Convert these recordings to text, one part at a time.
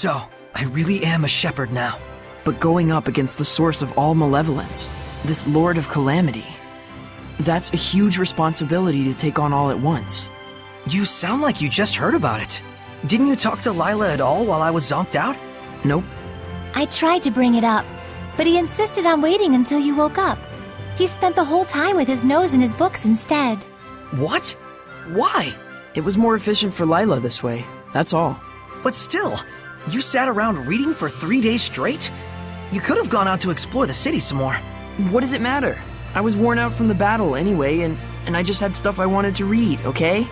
So, I really am a shepherd now. But going up against the source of all malevolence, this Lord of Calamity, that's a huge responsibility to take on all at once. You sound like you just heard about it. Didn't you talk to Lila at all while I was zonked out? Nope. I tried to bring it up, but he insisted on waiting until you woke up. He spent the whole time with his nose in his books instead. What? Why? It was more efficient for Lila this way, that's all. But still, you sat around reading for 3 days straight? You could have gone out to explore the city some more. What does it matter? I was worn out from the battle anyway, and I just had stuff I wanted to read, okay?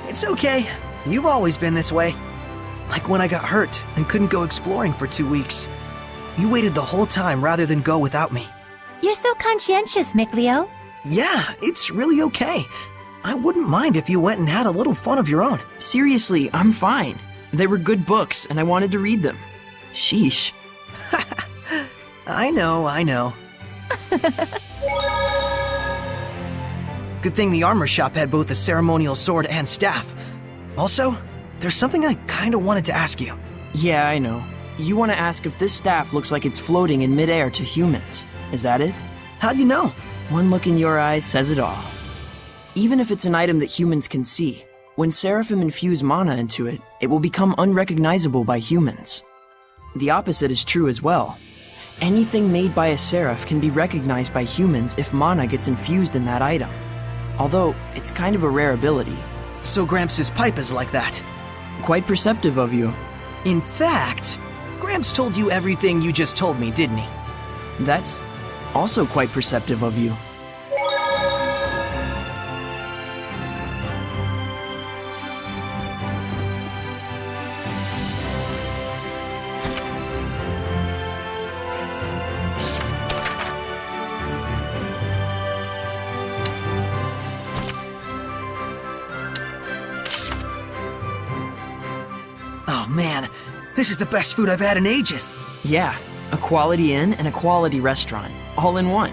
It's okay. You've always been this way. Like when I got hurt and couldn't go exploring for 2 weeks. You waited the whole time rather than go without me. You're so conscientious, Mikleo. Yeah, it's really okay. I wouldn't mind if you went and had a little fun of your own. Seriously, I'm fine. They were good books, and I wanted to read them. Sheesh. I know. Good thing the armor shop had both a ceremonial sword and staff. Also, there's something I kinda wanted to ask you. Yeah, I know. You want to ask if this staff looks like it's floating in midair to humans. Is that it? How do you know? One look in your eyes says it all. Even if it's an item that humans can see, when Seraphim infuse mana into it, it will become unrecognizable by humans. The opposite is true as well. Anything made by a Seraph can be recognized by humans if mana gets infused in that item. Although, it's kind of a rare ability. So Gramps' pipe is like that. Quite perceptive of you. In fact, Gramps told you everything you just told me, didn't he? That's also quite perceptive of you. Oh man, this is the best food I've had in ages. Yeah, a quality inn and a quality restaurant, all in one.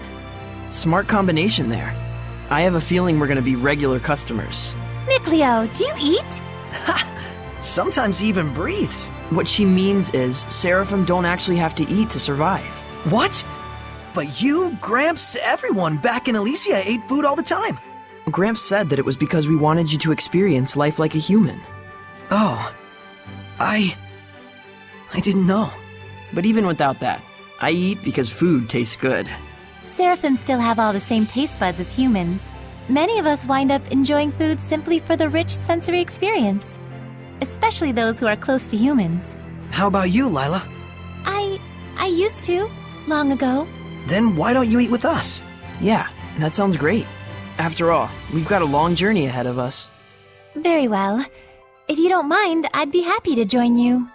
Smart combination there. I have a feeling we're gonna be regular customers. Mikleo, do you eat? Sometimes he even breathes. What she means is, Seraphim don't actually have to eat to survive. What? But you, Gramps, everyone back in Elysia ate food all the time. Gramps said that it was because we wanted you to experience life like a human. Oh. I didn't know. But even without that, I eat because food tastes good. Seraphim still have all the same taste buds as humans. Many of us wind up enjoying food simply for the rich sensory experience. Especially those who are close to humans. How about you, Lila? I used to, long ago. Then why don't you eat with us? Yeah, that sounds great. After all, we've got a long journey ahead of us. Very well. If you don't mind, I'd be happy to join you.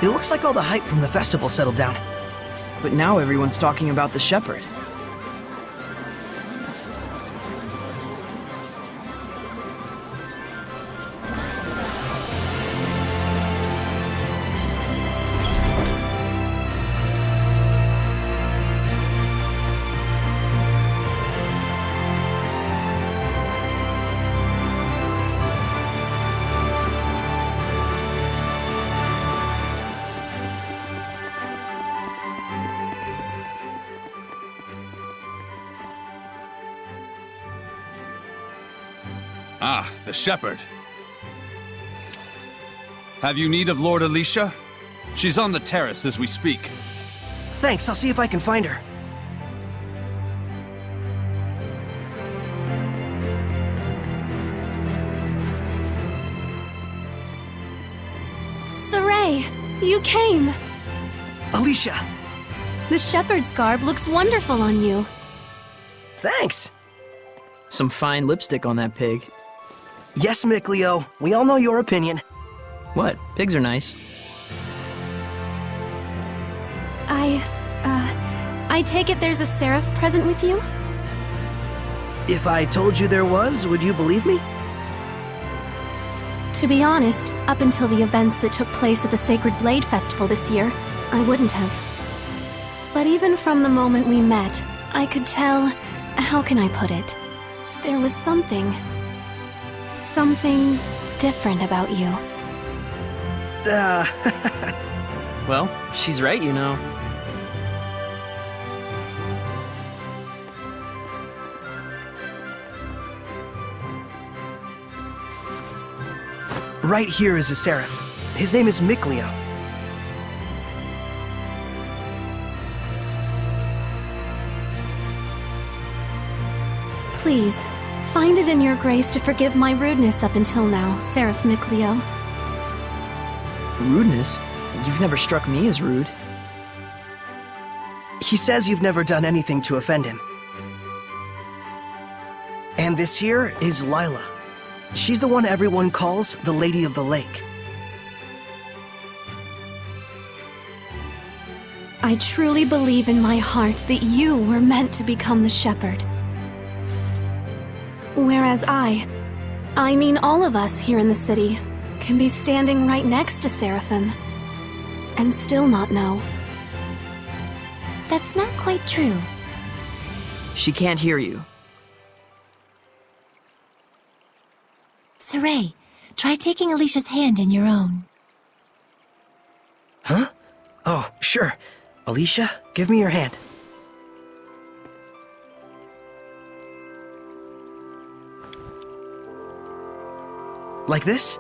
It looks like all the hype from the festival settled down. But now everyone's talking about the shepherd. Ah, the shepherd. Have you need of Lord Alicia? She's on the terrace as we speak. Thanks, I'll see if I can find her. Saray, you came. Alicia! The shepherd's garb looks wonderful on you. Thanks! Some fine lipstick on that pig. Yes, Mickleo, we all know your opinion. What? Pigs are nice. I take it there's a seraph present with you? If I told you there was, would you believe me? To be honest, up until the events that took place at the Sacred Blade Festival this year, I wouldn't have. But even from the moment we met, I could tell... how can I put it? There was something different about you. Well, she's right, you know. Right here is a seraph. His name is Mickleo. Please, find it in your grace to forgive my rudeness up until now, Seraph Mickleo. Rudeness? You've never struck me as rude. He says you've never done anything to offend him. And this here is Lila. She's the one everyone calls the Lady of the Lake. I truly believe in my heart that you were meant to become the shepherd. Whereas I mean all of us here in the city, can be standing right next to Seraphim and still not know. That's not quite true. She can't hear you. Saray, try taking Alicia's hand in your own. Huh? Oh, sure. Alicia, give me your hand. Like this?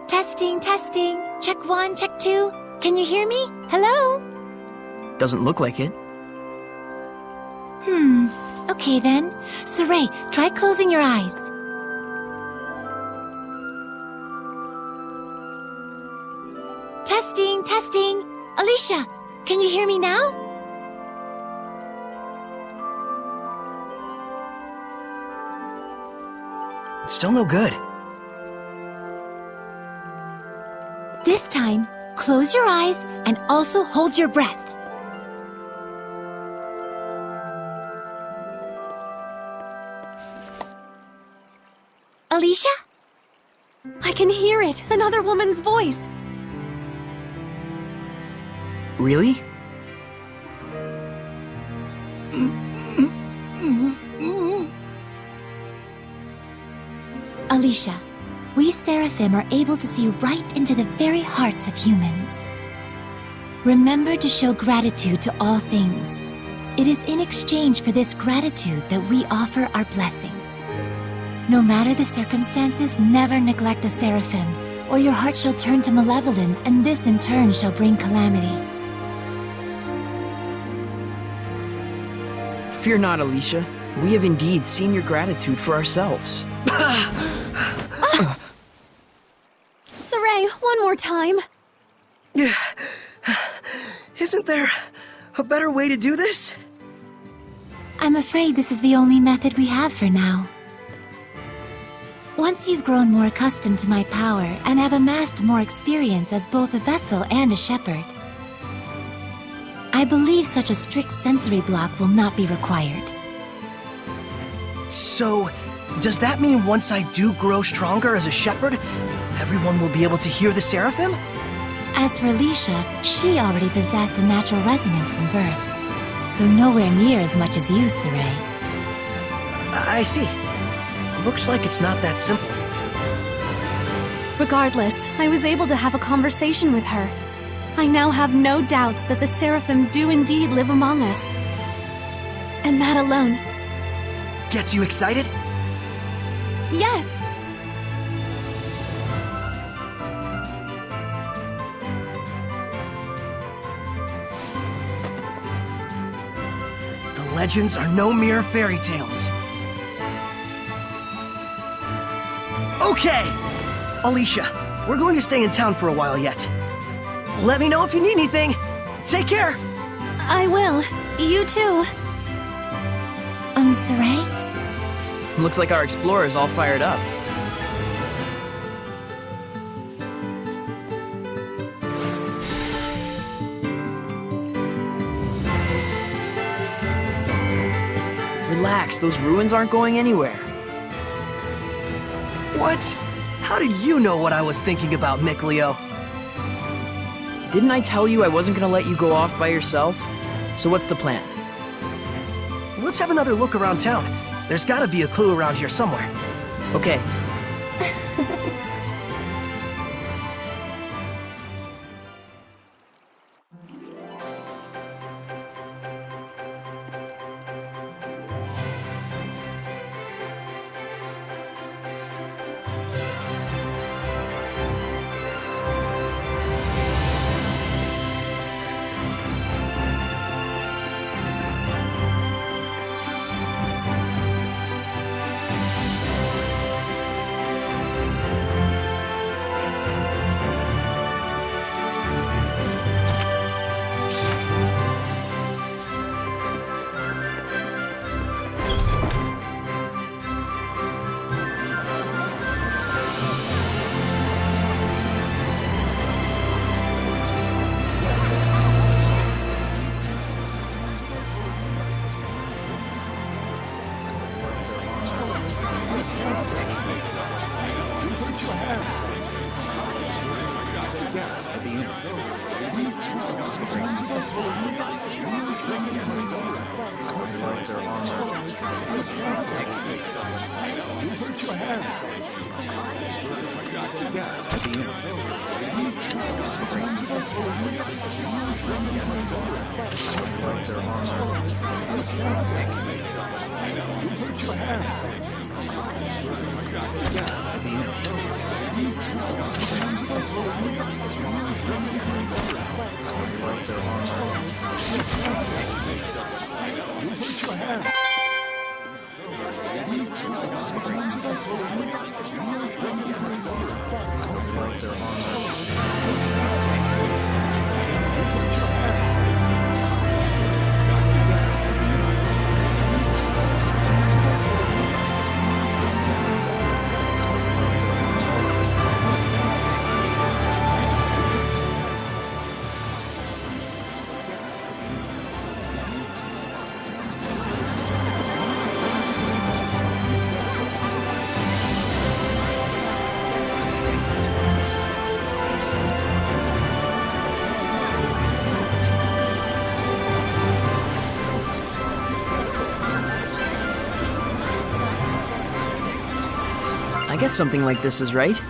Testing, testing. Check 1, check 2. Can you hear me? Hello? Doesn't look like it. Okay then. Saray, try closing your eyes. Testing, testing. Alicia, can you hear me now? It's still no good. This time, close your eyes and also hold your breath. Alicia? I can hear it! Another woman's voice! Really? Alicia, we Seraphim are able to see right into the very hearts of humans. Remember to show gratitude to all things. It is in exchange for this gratitude that we offer our blessing. No matter the circumstances, never neglect the Seraphim, or your heart shall turn to malevolence, and this in turn shall bring calamity. Fear not, Alicia. We have indeed seen your gratitude for ourselves. Saray, one more time! Yeah. Isn't there a better way to do this? I'm afraid this is the only method we have for now. Once you've grown more accustomed to my power and have amassed more experience as both a vessel and a shepherd, I believe such a strict sensory block will not be required. So, does that mean once I do grow stronger as a shepherd, everyone will be able to hear the Seraphim? As for Alicia, she already possessed a natural resonance from birth, though nowhere near as much as you, Saray. I see. Looks like it's not that simple. Regardless, I was able to have a conversation with her. I now have no doubts that the Seraphim do indeed live among us. And that alone... Gets you excited? Yes! The legends are no mere fairy tales. Okay! Alicia, we're going to stay in town for a while yet. Let me know if you need anything. Take care. I will. You too. Sarai? Looks like our explorer's all fired up. Relax, those ruins aren't going anywhere. What? How did you know what I was thinking about, Mikleo? Didn't I tell you I wasn't gonna let you go off by yourself? So what's the plan? Let's have another look around town. There's gotta be a clue around here somewhere. Okay. I guess something like this is right.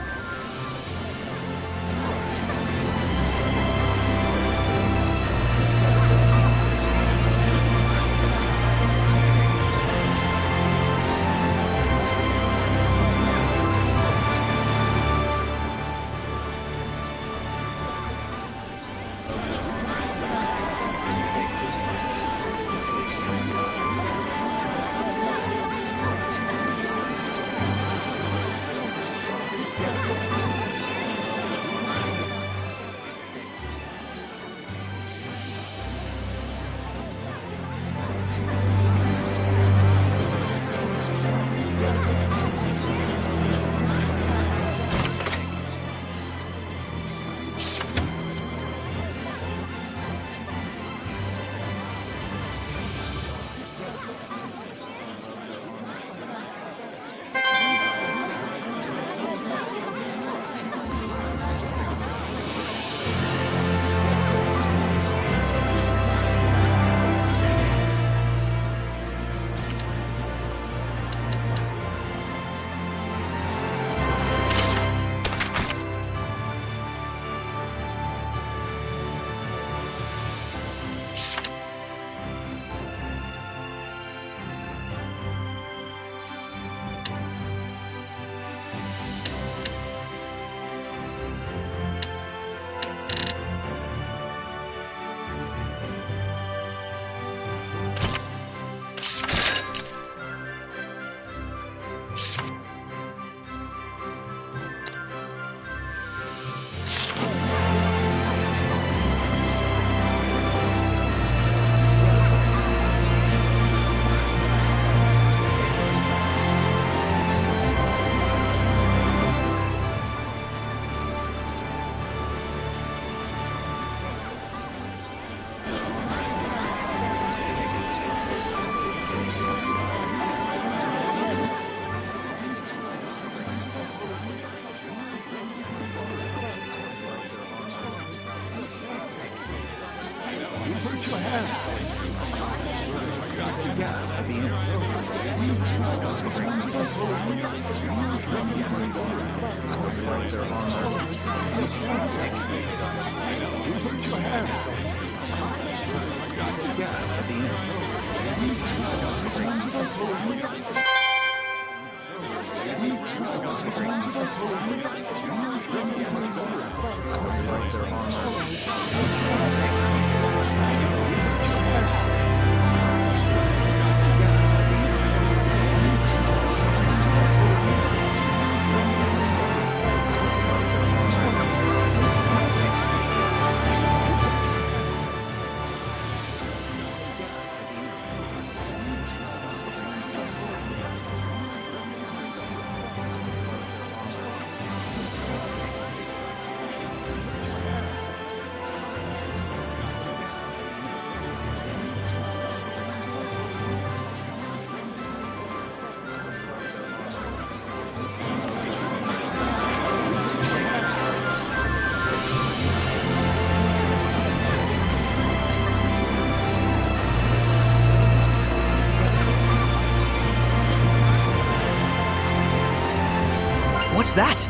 What's that?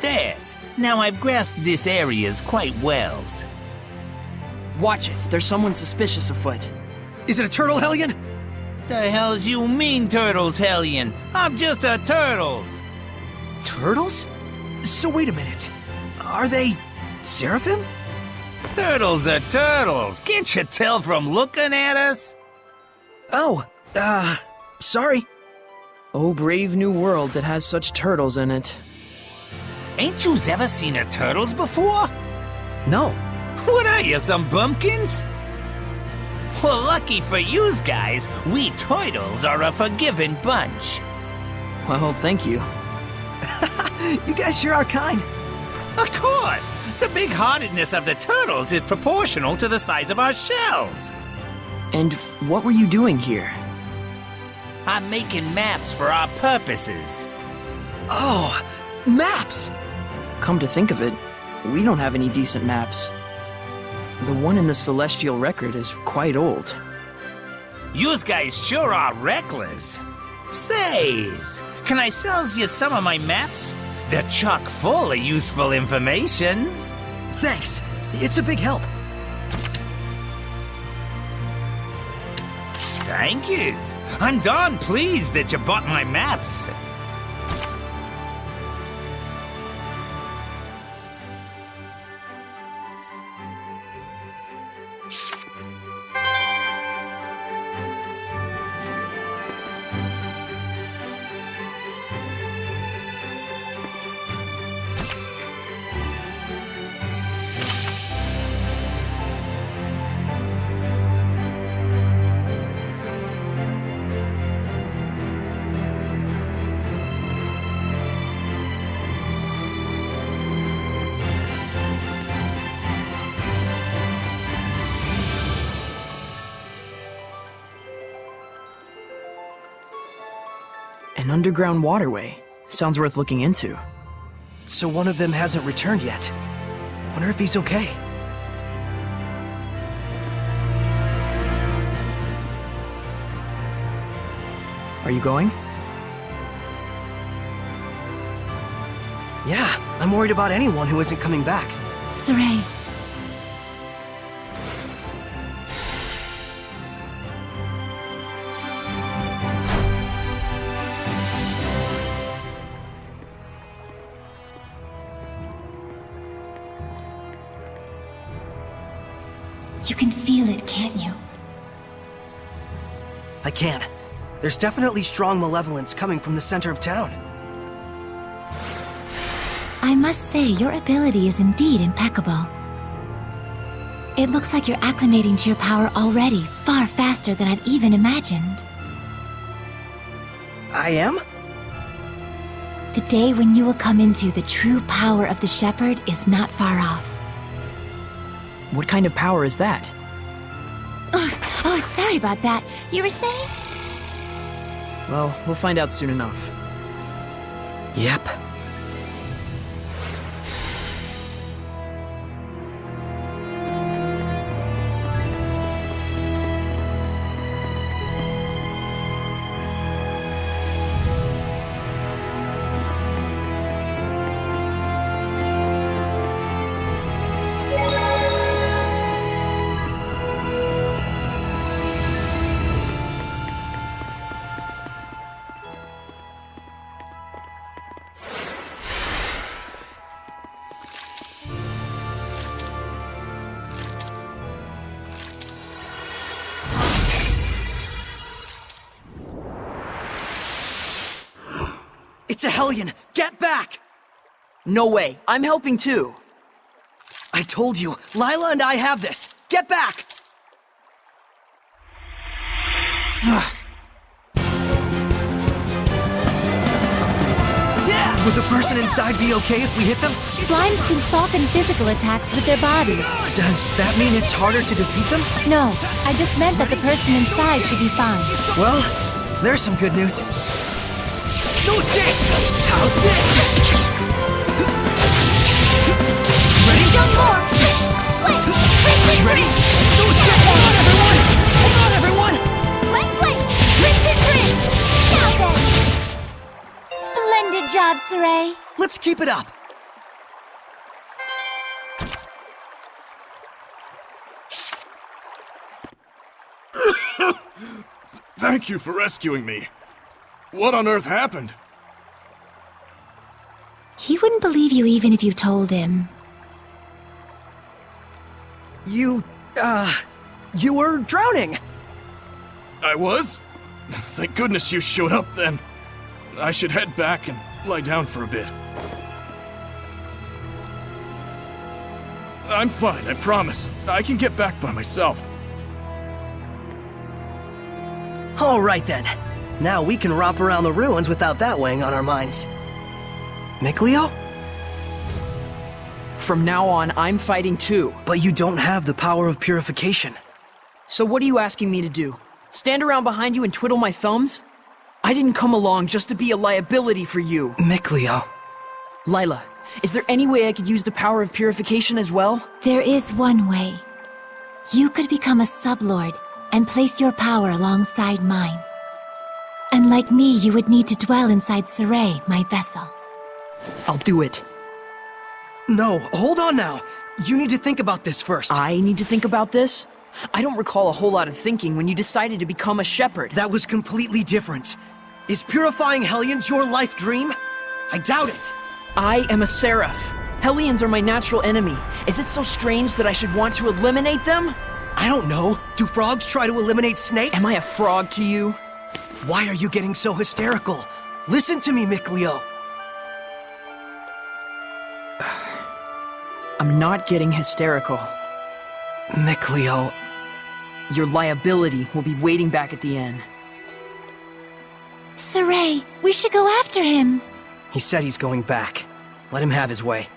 There's. Now I've grasped this areas quite well. Watch it. There's someone suspicious afoot. Is it a turtle, Hellion? The hell's you mean, Turtles, Hellion? I'm just a Turtles! Turtles? So wait a minute. Are they Seraphim? Turtles are turtles! Can't you tell from looking at us? Oh, sorry. Oh, brave new world that has such turtles in it. Ain't yous ever seen a Turtles before? No. What are you, some bumpkins? Well, lucky for yous guys, we Turtles are a forgiving bunch. Well, thank you. You guys sure are kind. Of course! The big-heartedness of the Turtles is proportional to the size of our shells. And what were you doing here? I'm making maps for our purposes. Oh, maps! Come to think of it, we don't have any decent maps. The one in the Celestial Record is quite old. Yous guys sure are reckless. Says, can I sells you some of my maps? They're chock full of useful informations. Thanks. It's a big help. Thank yous. I'm darn pleased that you bought my maps. An underground waterway. Sounds worth looking into. So one of them hasn't returned yet. Wonder if he's okay. Are you going? Yeah, I'm worried about anyone who isn't coming back. Saray, you can feel it, can't you? I can. There's definitely strong malevolence coming from the center of town. I must say, your ability is indeed impeccable. It looks like you're acclimating to your power already, far faster than I'd even imagined. I am? The day when you will come into the true power of the Shepherd is not far off. What kind of power is that? Ugh, Oh, sorry about that. You were saying? Well, we'll find out soon enough. Yep. It's a Hellion! Get back! No way. I'm helping too. I told you, Lila and I have this! Get back! Would the person inside be okay if we hit them? Slimes can soften physical attacks with their bodies. Does that mean it's harder to defeat them? No, I just meant that the person inside should be fine. Well, there's some good news. No escape! How's this? Ready? Jump more! Wait! Ready? No escape! Hold on, everyone! Hold on, everyone! Wait! Crimson Bridge! Now then! Splendid job, Saray. Let's keep it up. Thank you for rescuing me. What on earth happened? He wouldn't believe you even if you told him. You were drowning. I was? Thank goodness you showed up then. I should head back and lie down for a bit. I'm fine, I promise. I can get back by myself. All right then. Now we can romp around the ruins without that weighing on our minds. Mikleo? From now on, I'm fighting too. But you don't have the power of purification. So what are you asking me to do? Stand around behind you and twiddle my thumbs? I didn't come along just to be a liability for you. Mikleo. Lila, is there any way I could use the power of purification as well? There is one way. You could become a sublord and place your power alongside mine. And like me, you would need to dwell inside Saray, my vessel. I'll do it. No, hold on now. You need to think about this first. I need to think about this? I don't recall a whole lot of thinking when you decided to become a shepherd. That was completely different. Is purifying Hellions your life dream? I doubt it. I am a seraph. Hellions are my natural enemy. Is it so strange that I should want to eliminate them? I don't know. Do frogs try to eliminate snakes? Am I a frog to you? Why are you getting so hysterical? Listen to me, Mikleo. I'm not getting hysterical. Mikleo. Your liability will be waiting back at the inn. Saray, we should go after him. He said he's going back. Let him have his way.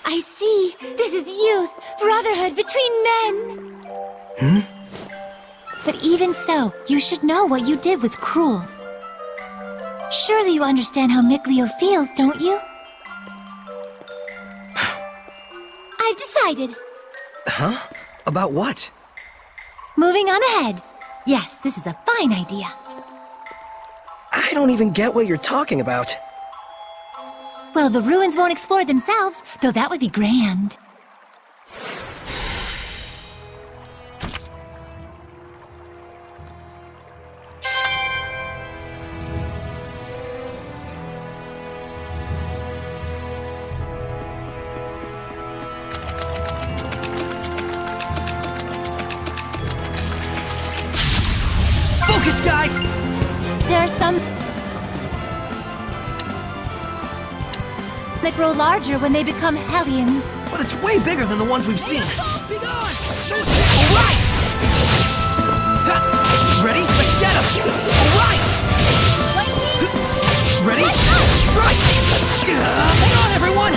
I see. This is youth, brotherhood between men. But even so, you should know what you did was cruel. Surely you understand how Mikleo feels, don't you? I've decided. Huh? About what? Moving on ahead. Yes, this is a fine idea. I don't even get what you're talking about. Well, the ruins won't explore themselves, though that would be grand. Focus, guys! There are some that grow larger when they become Hellions. But it's way bigger than the ones we've seen. Be gone! No escape! All right! Ha! Ready? Let's get him! All right! Ready? Strike! Hold on, everyone!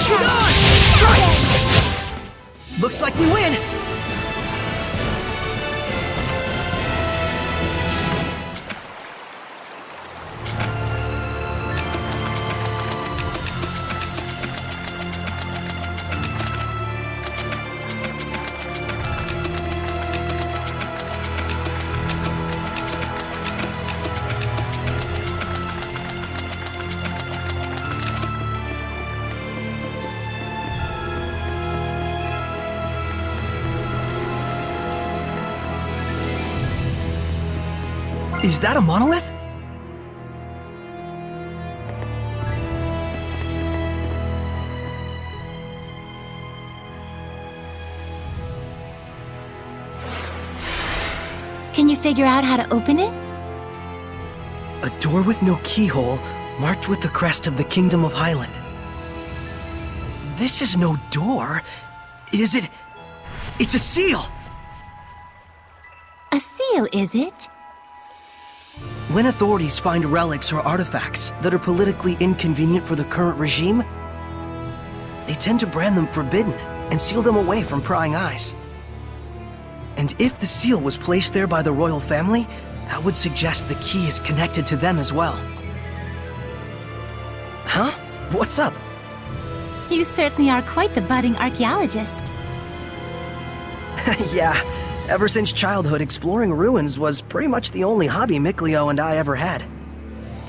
Be gone! Strike! Looks like we win! Is that a monolith? Can you figure out how to open it? A door with no keyhole, marked with the crest of the Kingdom of Highland. This is no door. Is it? It's a seal! A seal, is it? When authorities find relics or artifacts that are politically inconvenient for the current regime, they tend to brand them forbidden and seal them away from prying eyes. And if the seal was placed there by the royal family, that would suggest the key is connected to them as well. Huh? What's up? You certainly are quite the budding archaeologist. Yeah, ever since childhood, exploring ruins was pretty much the only hobby Mikleo and I ever had.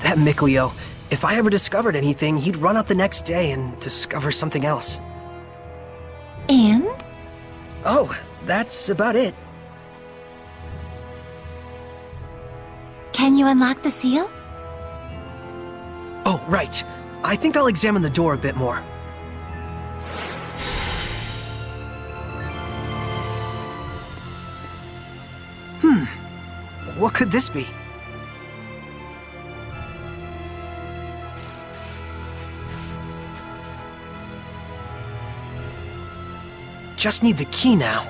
That Mikleo, if I ever discovered anything, he'd run out the next day and discover something else. And? Oh, that's about it. Can you unlock the seal? Oh, right. I think I'll examine the door a bit more. What could this be? Just need the key now.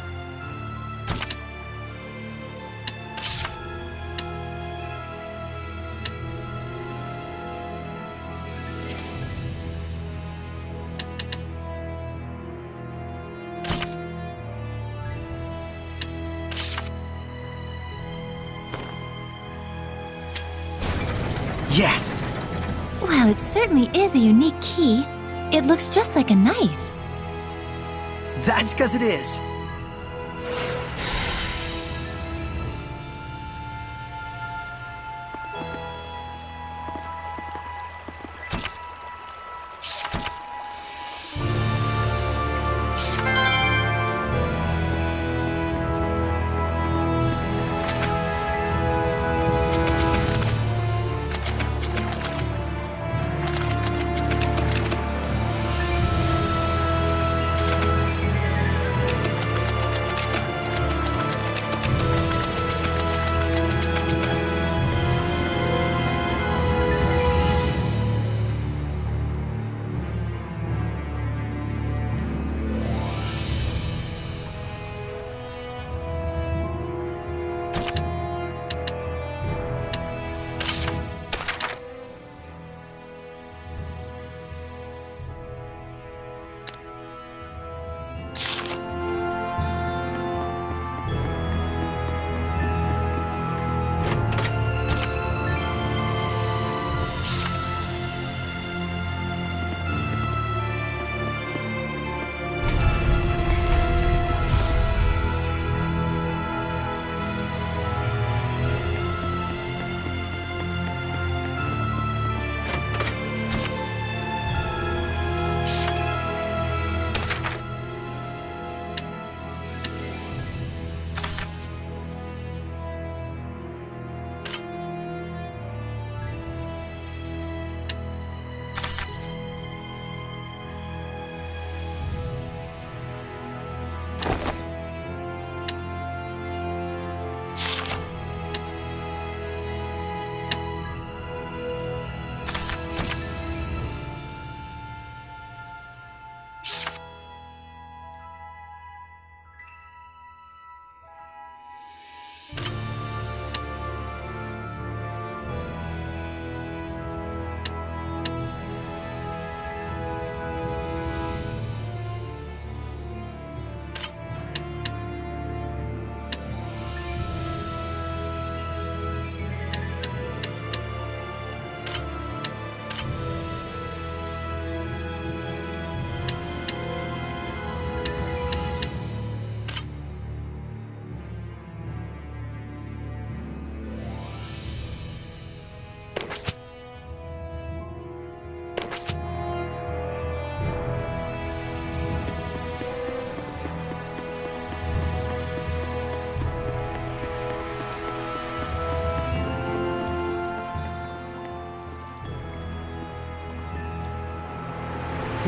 Yes! Well, it certainly is a unique key. It looks just like a knife. That's 'cause it is.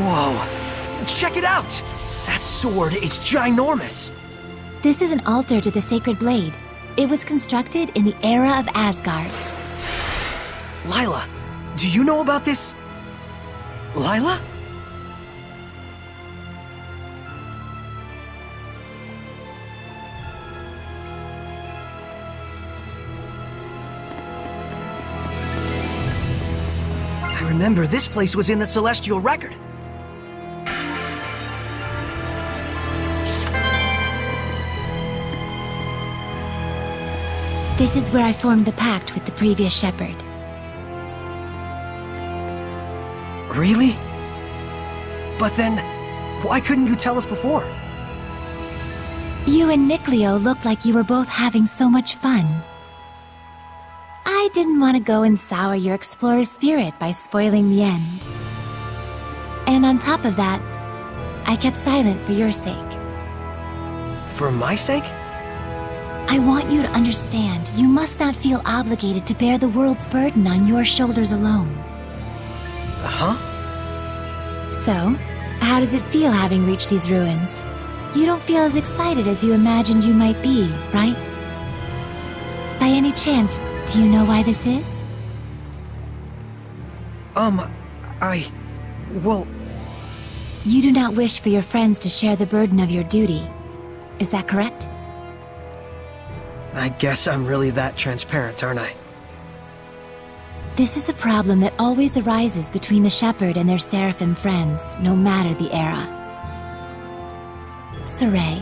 Whoa! Check it out! That sword is ginormous! This is an altar to the sacred blade. It was constructed in the era of Asgard. Lila, do you know about this? Lila? I remember this place was in the Celestial Record. This is where I formed the pact with the previous shepherd. Really? But then, why couldn't you tell us before? You and Mikleo looked like you were both having so much fun. I didn't want to go and sour your explorer spirit by spoiling the end. And on top of that, I kept silent for your sake. For my sake? I want you to understand, you must not feel obligated to bear the world's burden on your shoulders alone. Huh? So, how does it feel having reached these ruins? You don't feel as excited as you imagined you might be, right? By any chance, do you know why this is? Well... You do not wish for your friends to share the burden of your duty. Is that correct? I guess I'm really that transparent, aren't I? This is a problem that always arises between the shepherd and their seraphim friends, no matter the era. Saray,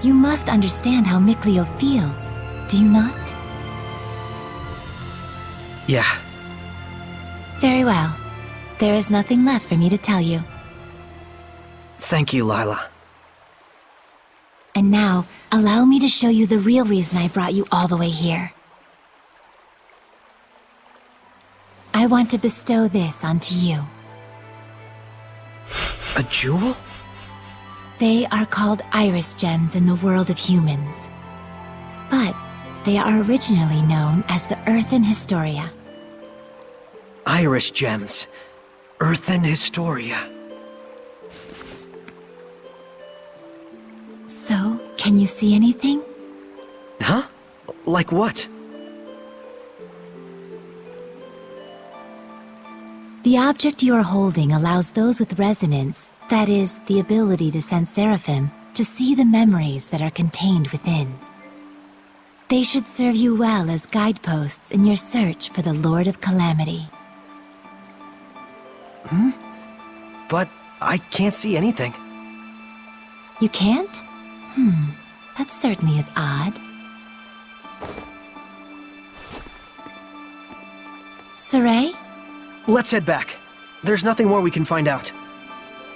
you must understand how Mikleo feels, do you not? Yeah. Very well. There is nothing left for me to tell you. Thank you, Lila. And now, allow me to show you the real reason I brought you all the way here. I want to bestow this onto you. A jewel? They are called iris gems in the world of humans. But they are originally known as the Earthen Historia. Iris gems. Earthen Historia. So, can you see anything? Huh? Like what? The object you are holding allows those with resonance, that is, the ability to sense seraphim, to see the memories that are contained within. They should serve you well as guideposts in your search for the Lord of Calamity. But I can't see anything. You can't? That certainly is odd. Saray? Let's head back. There's nothing more we can find out.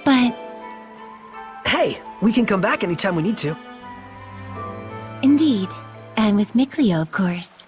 But... Hey, we can come back anytime we need to. Indeed. And with Mikleo, of course.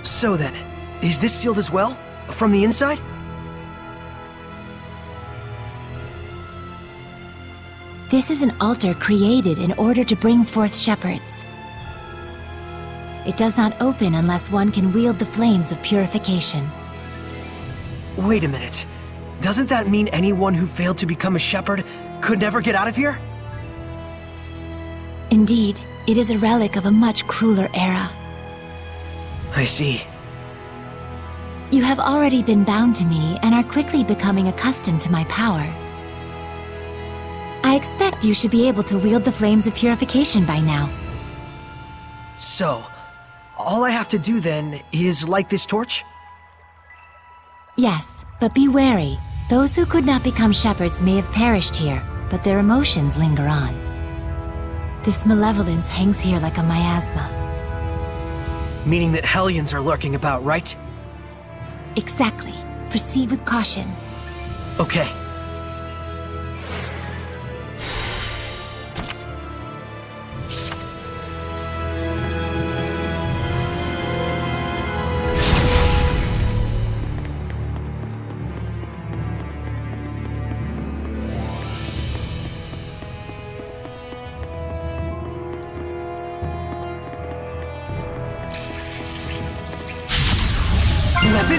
So then, is this sealed as well? From the inside? This is an altar created in order to bring forth shepherds. It does not open unless one can wield the flames of purification. Wait a minute. Doesn't that mean anyone who failed to become a shepherd could never get out of here? Indeed, it is a relic of a much crueler era. I see. You have already been bound to me and are quickly becoming accustomed to my power. I expect you should be able to wield the flames of purification by now. So, all I have to do then is light this torch? Yes, but be wary. Those who could not become shepherds may have perished here, but their emotions linger on. This malevolence hangs here like a miasma. Meaning that Hellions are lurking about, right? Exactly. Proceed with caution. Okay.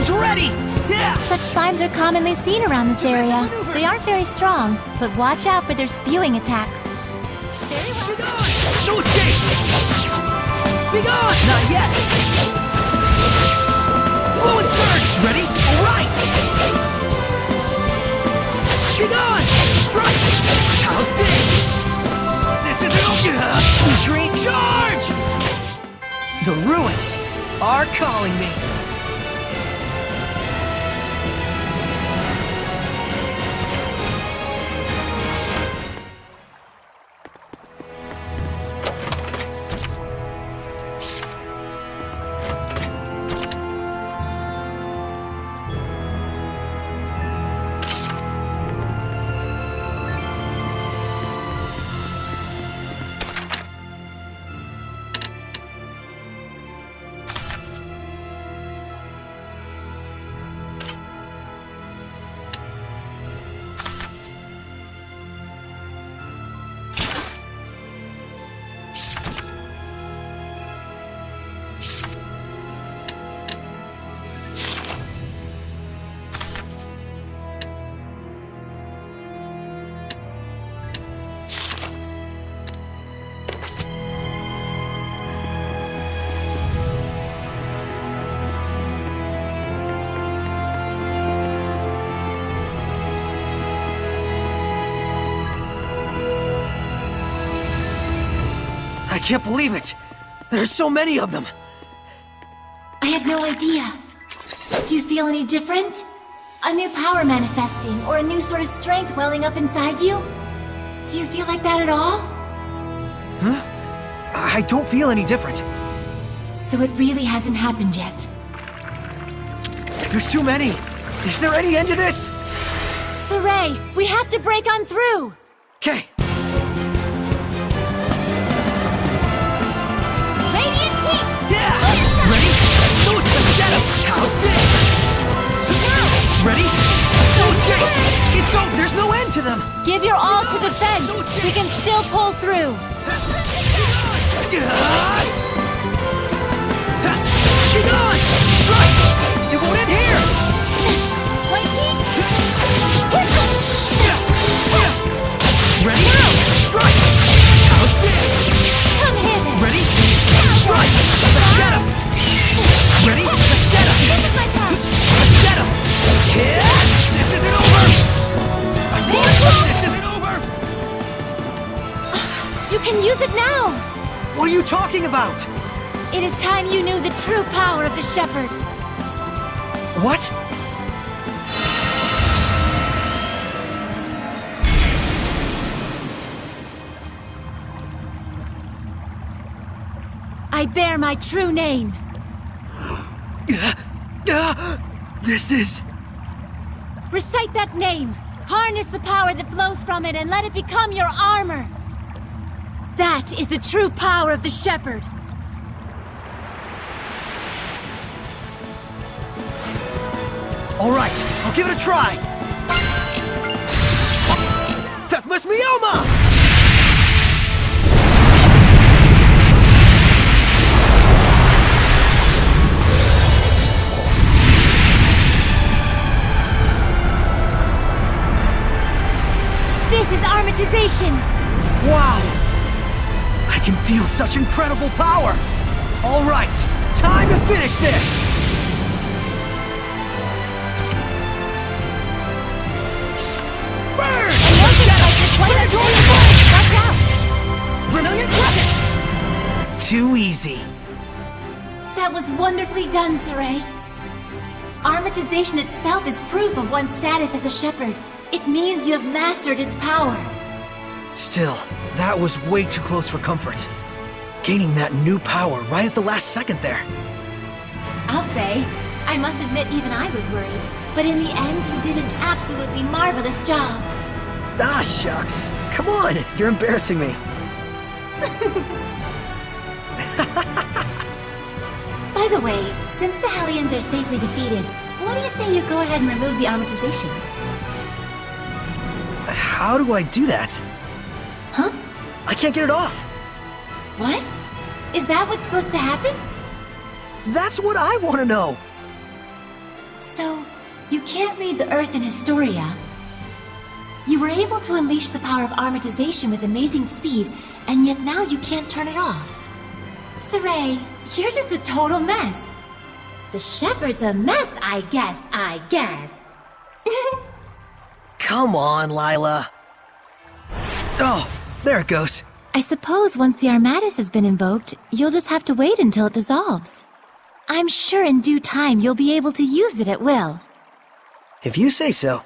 Aliens ready! Yeah! Such slimes are commonly seen around this area. They aren't very strong, but watch out for their spewing attacks. Be gone! No escape! Be gone! Not yet! Fluid surge! Ready? Alright! Be gone! Strike! How's this? This isn't okay! Retreat! Charge! The ruins are calling me. I can't believe it! There's so many of them! I have no idea. Do you feel any different? A new power manifesting, or a new sort of strength welling up inside you? Do you feel like that at all? Huh? I don't feel any different. So it really hasn't happened yet. There's too many! Is there any end to this? Saray, we have to break on through! Okay. Radiant Peak! Yeah! Ready? No escape! Get him! How's this? Ready? No escape! It's over! There's no end to them! Give your all to defense! We can still pull through! Be gone! Strike! It won't end here! Ready? Strike! How's this? Come here then! Ready? Strike! Let's get him! Ready? Let's get him! This is my path! Let's get him! Yeah! This isn't over! This isn't over! You can use it now! What are you talking about? It is time you knew the true power of the Shepherd. What? I bear my true name. This is... Recite that name. Harness the power that flows from it and let it become your armor. That is the true power of the Shepherd. All right, I'll give it a try. Tethmas Mioma! This is armatization! Wow! I can feel such incredible power! All right, time to finish this! Burn! Predatory blast! Watch out! Vermilion Crescent! Too easy. That was wonderfully done, Saray. Armatization itself is proof of one's status as a Shepherd. It means you have mastered its power. Still, that was way too close for comfort. Gaining that new power right at the last second there. I'll say, I must admit even I was worried. But in the end, you did an absolutely marvelous job. Ah, shucks. Come on, you're embarrassing me. By the way, since the Hellions are safely defeated, what do you say you go ahead and remove the armatization? How do I do that? Huh? I can't get it off. What? Is that what's supposed to happen? That's what I want to know. So, you can't read the Earth in Historia. You were able to unleash the power of armatization with amazing speed, and yet now you can't turn it off. Saray, you're just a total mess. The Shepherd's a mess, I guess. Come on, Lila. Oh, there it goes. I suppose once the Armatus has been invoked, you'll just have to wait until it dissolves. I'm sure in due time you'll be able to use it at will. If you say so.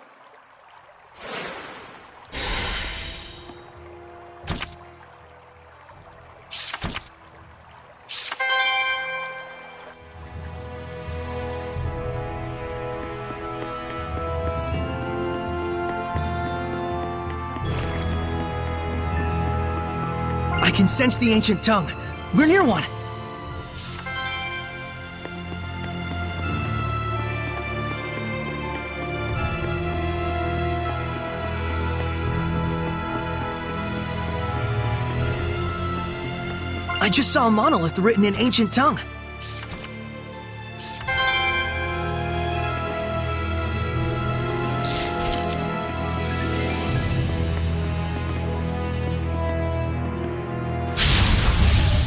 I can sense the ancient tongue. We're near one. I just saw a monolith written in ancient tongue.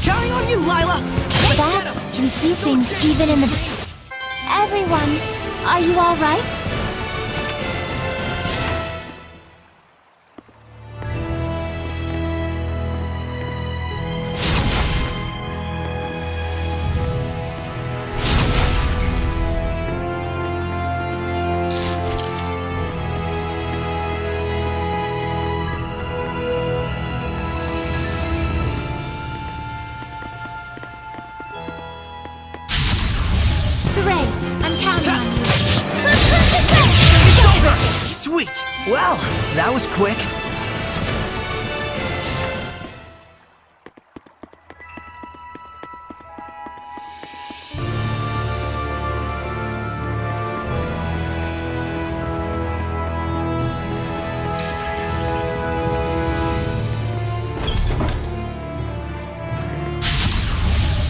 Counting on you, Lila! Bats can see things even in the... Everyone, are you all right? Saray, I'm counting on you. It's over! Sweet! Well, that was quick.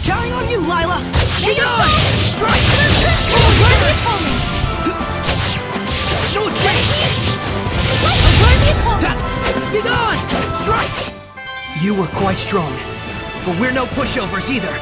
Counting on you, Lila! Be gone! Strike! No escape! Be gone! Strike! You were quite strong, but we're no pushovers either.